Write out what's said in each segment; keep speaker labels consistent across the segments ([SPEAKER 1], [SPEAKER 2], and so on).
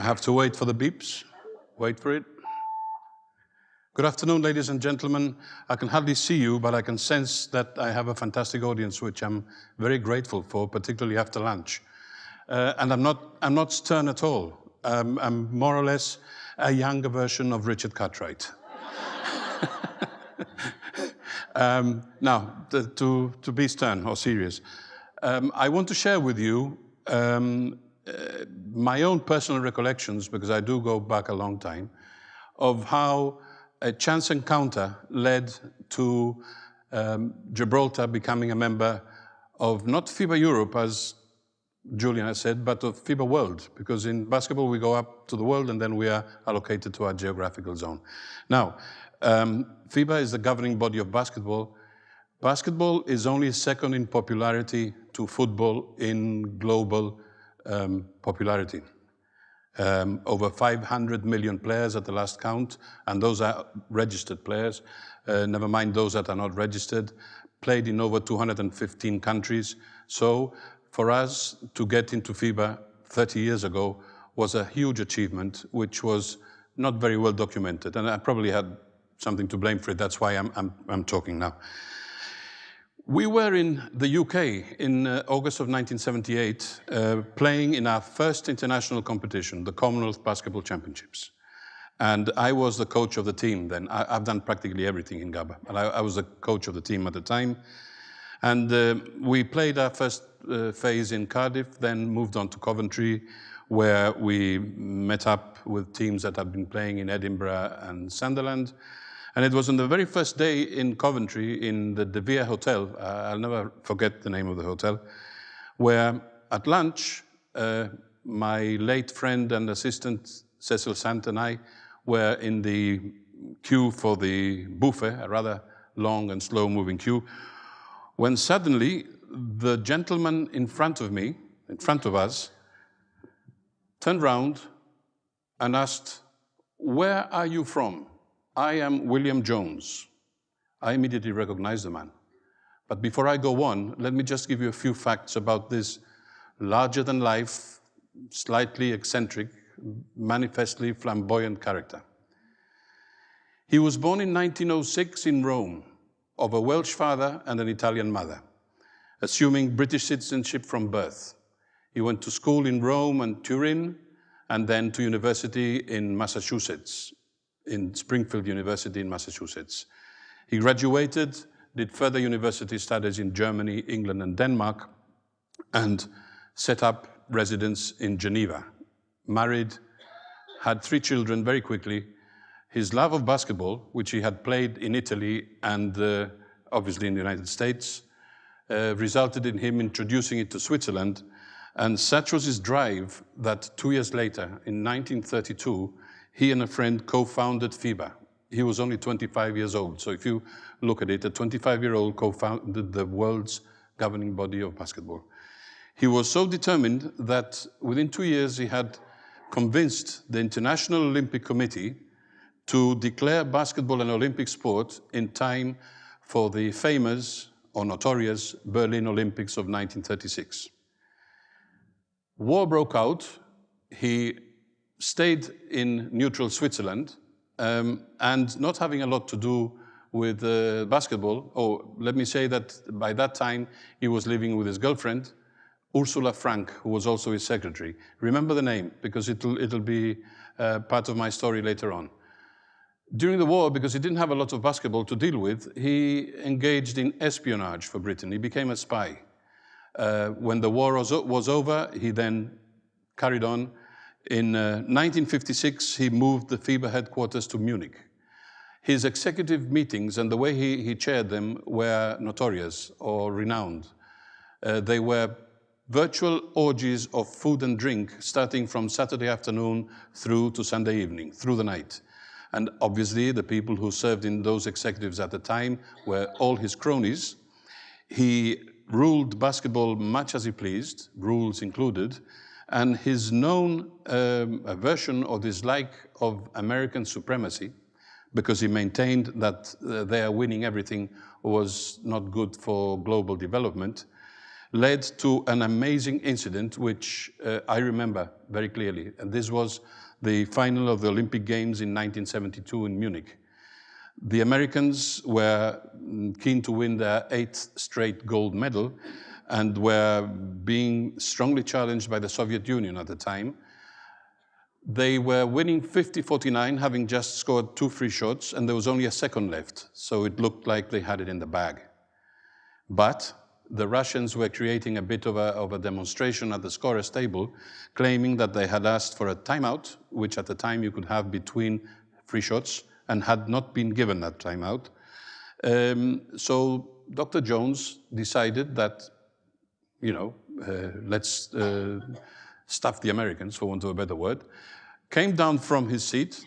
[SPEAKER 1] I have to wait for the beeps. Wait for it. Good afternoon, ladies and gentlemen. I can hardly see you, but I can sense that I have a fantastic audience, which I'm very grateful for, particularly after lunch. And I'm not stern at all. I'm more or less a younger version of Richard Cartwright. Now, to be stern or serious, I want to share with you my own personal recollections, because I do go back a long time, of how a chance encounter led to Gibraltar becoming a member of not FIBA Europe, as Julian has said, but of FIBA World, because in basketball we go up to the world and then we are allocated to our geographical zone. Now, FIBA is the governing body of basketball. Basketball is only second in popularity to football in global popularity. Over 500 million players at the last count, and those are registered players, never mind those that are not registered, played in over 215 countries. So for us to get into FIBA 30 years ago was a huge achievement, which was not very well documented, and I probably had something to blame for it. That's why I'm talking now. We were in the UK in August of 1978, playing in our first international competition, the Commonwealth Basketball Championships. And I was the coach of the team then. I've done practically everything in GABBA, and I was the coach of the team at the time. And we played our first phase in Cardiff, then moved on to Coventry, where we met up with teams that had been playing in Edinburgh and Sunderland. And it was on the very first day in Coventry, in the De Vere Hotel, I'll never forget the name of the hotel, where at lunch, my late friend and assistant, Cecil Sant, and I were in the queue for the buffet, a rather long and slow-moving queue, when suddenly the gentleman in front of me, in front of us, turned round and asked, "Where are you from?" "I am William Jones." I immediately recognized the man. But before I go on, let me just give you a few facts about this larger-than-life, slightly eccentric, manifestly flamboyant character. He was born in 1906 in Rome, of a Welsh father and an Italian mother, assuming British citizenship from birth. He went to school in Rome and Turin, and then to university in Massachusetts, in Springfield University in Massachusetts. He graduated, did further university studies in Germany, England, and Denmark, and set up residence in Geneva. Married, had 3 children very quickly. His love of basketball, which he had played in Italy and obviously in the United States, resulted in him introducing it to Switzerland. And such was his drive that 2 years later, in 1932, he and a friend co-founded FIBA. He was only 25 years old. So if you look at it, a 25-year-old co-founded the world's governing body of basketball. He was so determined that within 2 years he had convinced the International Olympic Committee to declare basketball an Olympic sport in time for the famous or notorious Berlin Olympics of 1936. War broke out. He stayed in neutral Switzerland, and not having a lot to do with basketball, let me say that by that time he was living with his girlfriend, Ursula Frank, who was also his secretary. Remember the name, because it'll be part of my story later on. During the war, because he didn't have a lot of basketball to deal with, he engaged in espionage for Britain. He became a spy. When the war was over, he then carried on. In 1956, he moved the FIBA headquarters to Munich. His executive meetings and the way he chaired them were notorious or renowned. They were virtual orgies of food and drink, starting from Saturday afternoon through to Sunday evening, through the night. And obviously, the people who served in those executives at the time were all his cronies. He ruled basketball much as he pleased, rules included, and his known aversion or dislike of American supremacy, because he maintained that their winning everything was not good for global development, led to an amazing incident, which I remember very clearly. And this was the final of the Olympic Games in 1972 in Munich. The Americans were keen to win their 8th straight gold medal and were being strongly challenged by the Soviet Union at the time. They were winning 50-49, having just scored 2 free shots, and there was only a second left, so it looked like they had it in the bag. But the Russians were creating a bit of a demonstration at the scorer's table, claiming that they had asked for a timeout, which at the time you could have between free shots, and had not been given that timeout. So Dr. Jones decided that, let's stuff the Americans, for want of a better word, came down from his seat,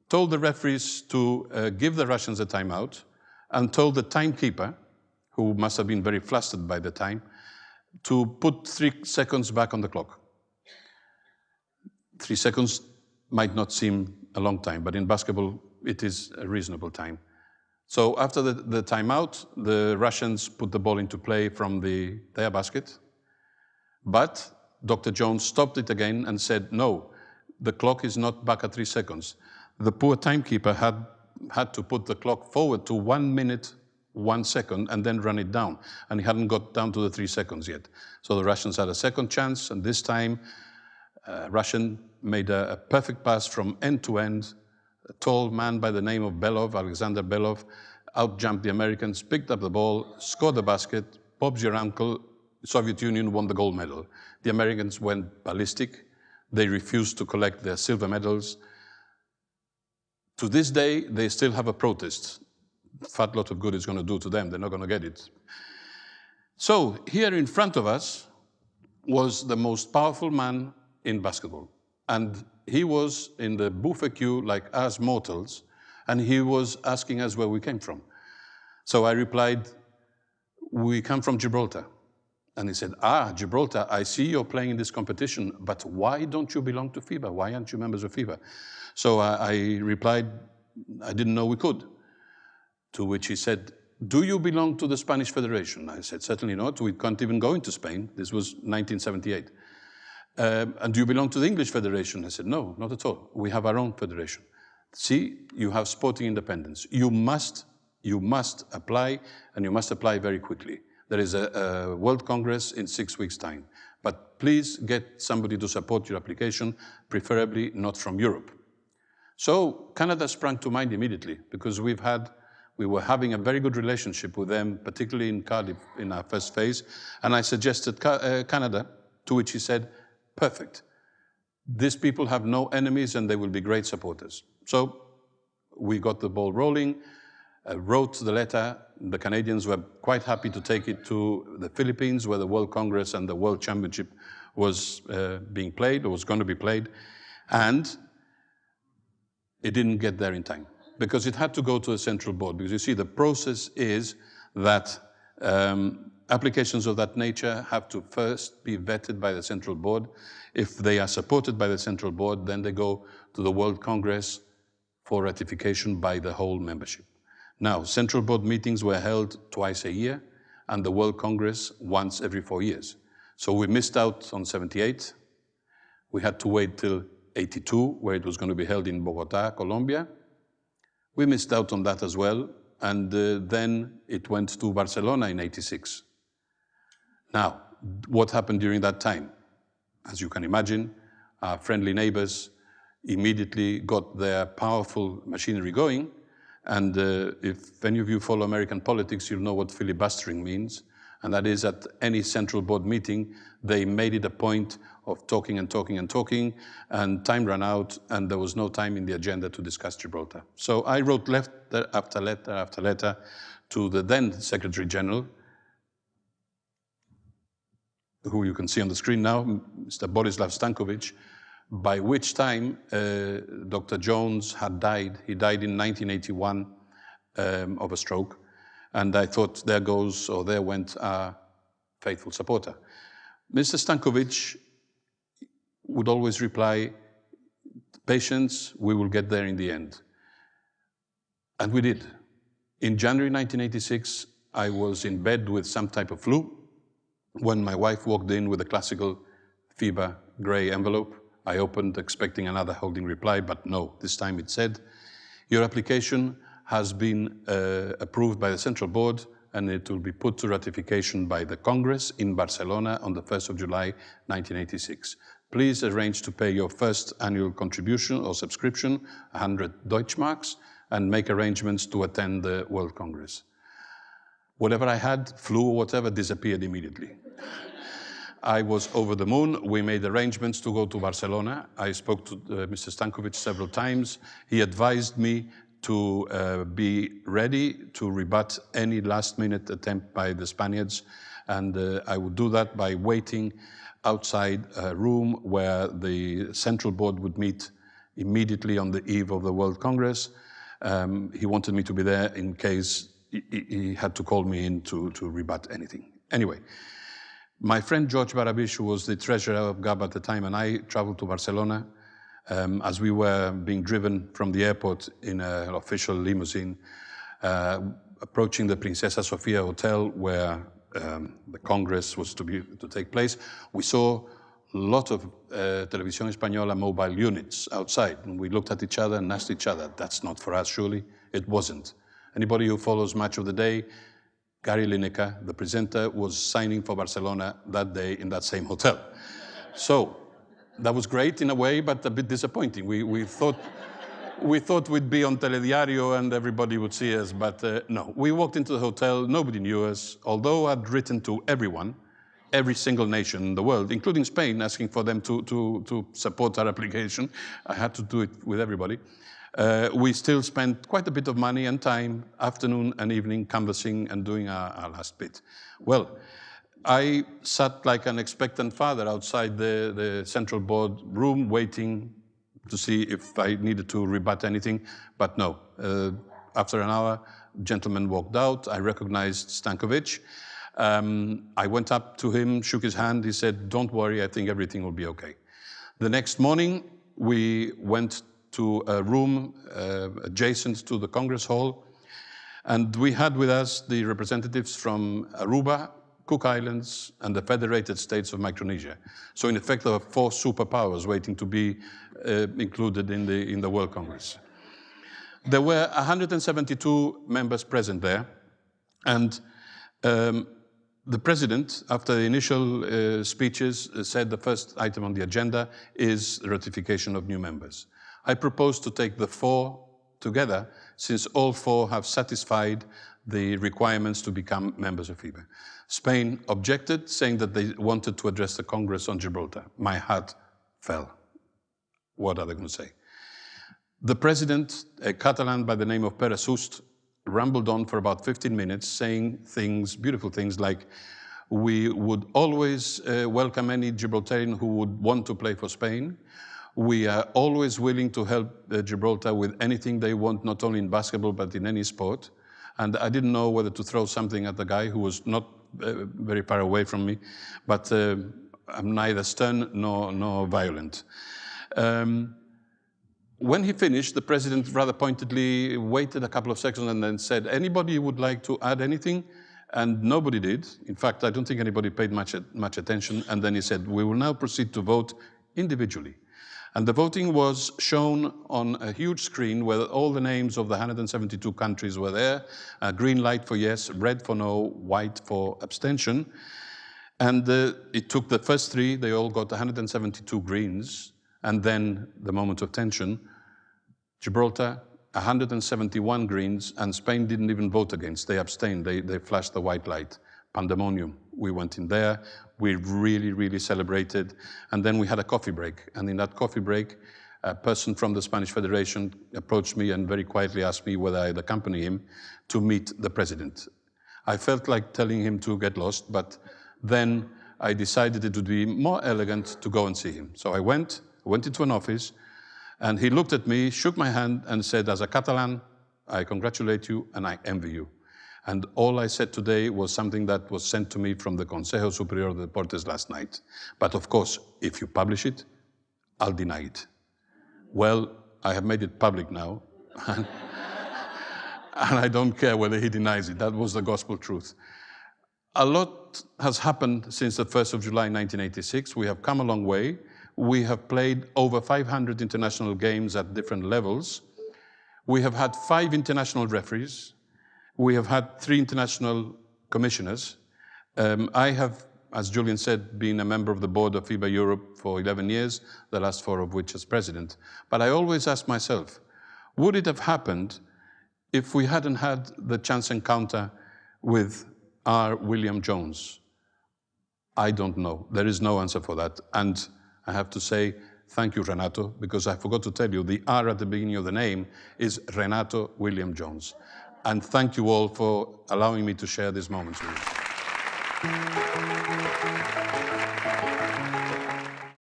[SPEAKER 1] told the referees to give the Russians a timeout, and told the timekeeper, who must have been very flustered by the time, to put 3 seconds back on the clock. 3 seconds might not seem a long time, but in basketball, it is a reasonable time. So after the timeout, the Russians put the ball into play from their basket, but Dr. Jones stopped it again and said, no, the clock is not back at 3 seconds. The poor timekeeper had to put the clock forward to 1 minute, 1 second, and then run it down. And he hadn't got down to the 3 seconds yet. So the Russians had a second chance, and this time, Russian made a perfect pass from end to end. A tall man by the name of Belov, Alexander Belov, outjumped the Americans, picked up the ball, scored the basket. Bob's your uncle. Soviet Union won the gold medal. The Americans went ballistic. They refused to collect their silver medals. To this day, they still have a protest. Fat lot of good it's going to do to them. They're not going to get it. So here in front of us was the most powerful man in basketball. And he was in the buffet queue like us mortals, and he was asking us where we came from. So I replied, we come from Gibraltar. And he said, Gibraltar, I see you're playing in this competition, but why don't you belong to FIBA? Why aren't you members of FIBA? So I replied, I didn't know we could. To which he said, do you belong to the Spanish Federation? I said, certainly not. We can't even go into Spain. This was 1978. And do you belong to the English Federation? I said, no, not at all. We have our own federation. See, you have sporting independence. You must apply, and you must apply very quickly. There is a World Congress in 6 weeks' time. But please get somebody to support your application, preferably not from Europe. So Canada sprang to mind immediately, because we were having a very good relationship with them, particularly in Cardiff in our first phase. And I suggested Canada, to which he said, perfect. These people have no enemies and they will be great supporters. So we got the ball rolling, wrote the letter. The Canadians were quite happy to take it to the Philippines, where the World Congress and the World Championship was being played, or was going to be played. And it didn't get there in time, because it had to go to a central board. Because you see, the process is that applications of that nature have to first be vetted by the central board. If they are supported by the central board, then they go to the World Congress for ratification by the whole membership. Now, central board meetings were held twice a year, and the World Congress once every 4 years. So we missed out on 78. We had to wait till 82, where it was going to be held in Bogota, Colombia. We missed out on that as well, and then it went to Barcelona in 86. Now, what happened during that time? As you can imagine, our friendly neighbors immediately got their powerful machinery going, and if any of you follow American politics, you'll know what filibustering means, and that is at any central board meeting, they made it a point of talking and talking and talking, and time ran out, and there was no time in the agenda to discuss Gibraltar. So I wrote letter after letter after letter to the then Secretary General, who you can see on the screen now, Mr. Borislav Stankovic, by which time Dr. Jones had died. He died in 1981 of a stroke. And I thought, there goes, or there went our faithful supporter. Mr. Stankovic would always reply, patience, we will get there in the end. And we did. In January 1986, I was in bed with some type of flu. when my wife walked in with a classical FIBA gray envelope. I opened expecting another holding reply, but no, this time it said, your application has been approved by the Central Board and it will be put to ratification by the Congress in Barcelona on the 1st of July, 1986. Please arrange to pay your first annual contribution or subscription, 100 Deutschmarks, and make arrangements to attend the World Congress. Whatever I had, flu or whatever, disappeared immediately. I was over the moon. We made arrangements to go to Barcelona. I spoke to Mr. Stankovic several times. He advised me to be ready to rebut any last-minute attempt by the Spaniards, and I would do that by waiting outside a room where the Central Board would meet immediately on the eve of the World Congress. He wanted me to be there in case he had to call me in to rebut anything. Anyway, my friend George Barabish, who was the treasurer of GABBA at the time, and I traveled to Barcelona as we were being driven from the airport in an official limousine, approaching the Princesa Sofia Hotel where the Congress was to take place. We saw a lot of Televisión Española mobile units outside, and we looked at each other and asked each other, that's not for us, surely? It wasn't. Anybody who follows Match of the Day, Gary Lineker, the presenter, was signing for Barcelona that day in that same hotel. So that was great in a way, but a bit disappointing. We thought we'd be on Telediario and everybody would see us, but no. We walked into the hotel, nobody knew us, although I'd written to everyone, every single nation in the world, including Spain, asking for them to support our application. I had to do it with everybody. We still spent quite a bit of money and time, afternoon and evening, canvassing and doing our last bit. Well, I sat like an expectant father outside the Central Board room, waiting to see if I needed to rebut anything, but no. After an hour, a gentleman walked out. I recognized Stankovic. I went up to him, shook his hand. He said, don't worry, I think everything will be okay. The next morning, we went to a room adjacent to the Congress Hall, and we had with us the representatives from Aruba, Cook Islands, and the Federated States of Micronesia. So in effect, there were 4 superpowers waiting to be included in the World Congress. There were 172 members present there, and the president, after the initial speeches, said the first item on the agenda is the ratification of new members. I propose to take the 4 together, since all 4 have satisfied the requirements to become members of FIBA. Spain objected, saying that they wanted to address the Congress on Gibraltar. My heart fell. What are they going to say? The president, a Catalan by the name of Pere Sust, rambled on for about 15 minutes, saying things, beautiful things like, we would always welcome any Gibraltarian who would want to play for Spain. We are always willing to help Gibraltar with anything they want, not only in basketball, but in any sport. And I didn't know whether to throw something at the guy who was not very far away from me, but I'm neither stern nor violent. When he finished, the president rather pointedly waited a couple of seconds and then said, anybody would like to add anything? And nobody did. In fact, I don't think anybody paid much attention. And then he said, we will now proceed to vote individually. And the voting was shown on a huge screen where all the names of the 172 countries were there. Green light for yes, red for no, white for abstention. And it took the first 3, they all got 172 greens. And then the moment of tension, Gibraltar, 171 greens, and Spain didn't even vote against. They abstained, they flashed the white light. Pandemonium. We went in there, we really, really celebrated, and then we had a coffee break. And in that coffee break, a person from the Spanish Federation approached me and very quietly asked me whether I'd accompany him to meet the president. I felt like telling him to get lost, but then I decided it would be more elegant to go and see him. So I went into an office, and he looked at me, shook my hand, and said, as a Catalan, I congratulate you and I envy you. And all I said today was something that was sent to me from the Consejo Superior de Deportes last night. But of course, if you publish it, I'll deny it. Well, I have made it public now, and I don't care whether he denies it. That was the gospel truth. A lot has happened since the 1st of July 1986. We have come a long way. We have played over 500 international games at different levels. We have had 5 international referees. We have had 3 international commissioners. I have, as Julian said, been a member of the board of FIBA Europe for 11 years, the last 4 of which as president. But I always ask myself, would it have happened if we hadn't had the chance encounter with R. William Jones? I don't know. There is no answer for that. And I have to say, thank you, Renato, because I forgot to tell you, the R at the beginning of the name is Renato William Jones. And thank you all for allowing me to share these moments with you.